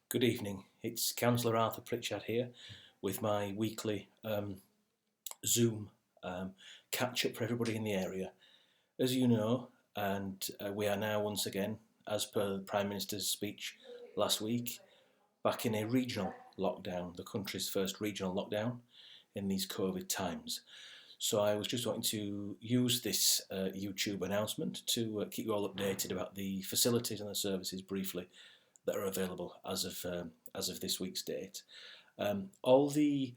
Good evening. It's Councillor Arthur Pritchard here with my weekly Zoom catch-up for everybody in the area. As you know, and we are now once again, as per the Prime Minister's speech last week, back in a regional lockdown, the country's first regional lockdown in these COVID times. So I was just wanting to use this YouTube announcement to keep you all updated about the facilities and the services briefly that are available as of this week's date. All the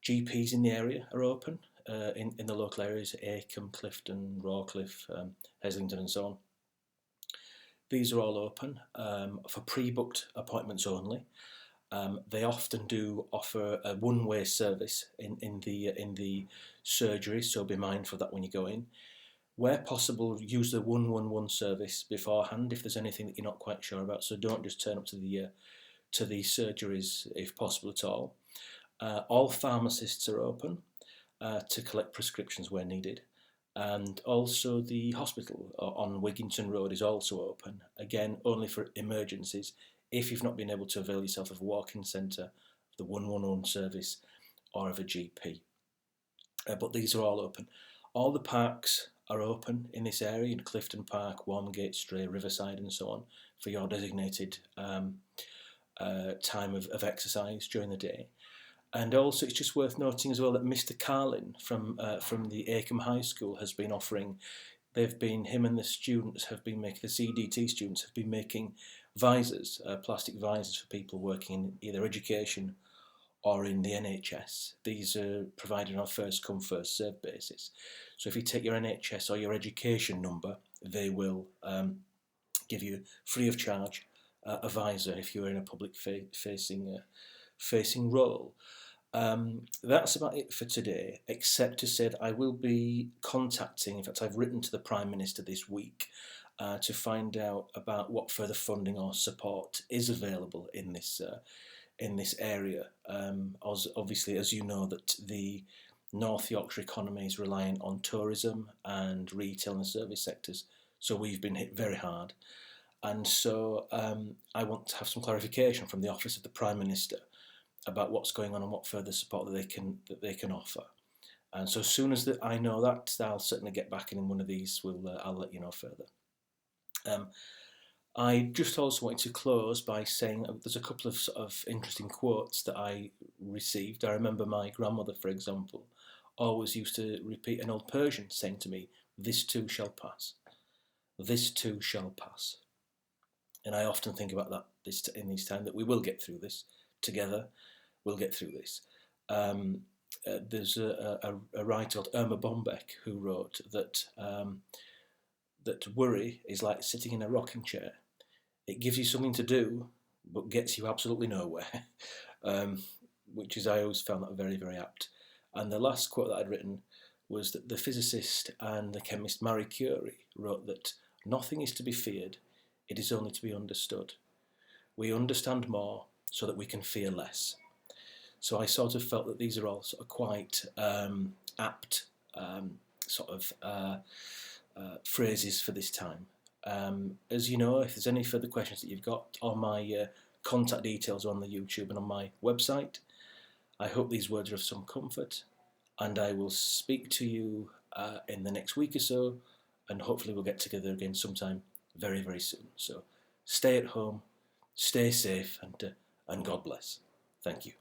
GPs in the area are open in the local areas: Acomb, Clifton, Rawcliffe, Heslington and so on. These are all open for pre-booked appointments only. They often do offer a one-way service in the surgery, so be mindful of that when you go in. Where possible, use the 111 service beforehand if there's anything that you're not quite sure about. So don't just turn up to the surgeries if possible at all. All pharmacists are open to collect prescriptions where needed, and also the hospital on Wigginton Road is also open. Again, only for emergencies. If you've not been able to avail yourself of a walk-in centre, the 111 service, or of a GP, but these are all open. All the parks are open in this area, in Clifton Park, Warmgate, Stray, Riverside and so on, for your designated time of exercise during the day. And also it's just worth noting as well that Mr. Carlin from the Acomb High School has been offering, him and the students have been making, the CDT students have been making visors, plastic visors for people working in either education or in the NHS. These are provided on a first come first served basis. So if you take your NHS or your education number, they will give you free of charge a visor if you're in a public facing role. That's about it for today, except to say that I will be contacting, in fact I've written to the Prime Minister this week to find out about what further funding or support is available in this area. Obviously, as you know, that the North Yorkshire economy is reliant on tourism and retail and the service sectors, so we've been hit very hard. And so I want to have some clarification from the Office of the Prime Minister about what's going on and what further support that they can offer. And so as soon as I know that, I'll certainly get back in one of these. I'll let you know further. I just also wanted to close by saying there's a couple of sort of interesting quotes that I received. I remember my grandmother, for example, always used to repeat an old Persian saying to me, "This too shall pass. This too shall pass." And I often think about that in these times, that we will get through this together. We'll get through this. There's a writer called Irma Bombeck who wrote that that worry is like sitting in a rocking chair. It gives you something to do, but gets you absolutely nowhere, which is, I always found that very, very apt. And the last quote that I'd written was that the physicist and the chemist Marie Curie wrote that nothing is to be feared, it is only to be understood. We understand more so that we can fear less. So I sort of felt that these are all sort of quite apt phrases for this time. As you know, if there's any further questions that you've got, all my contact details are on the YouTube and on my website. I hope these words are of some comfort, and I will speak to you in the next week or so, and hopefully we'll get together again sometime very, very soon. So stay at home, stay safe, and God bless. Thank you.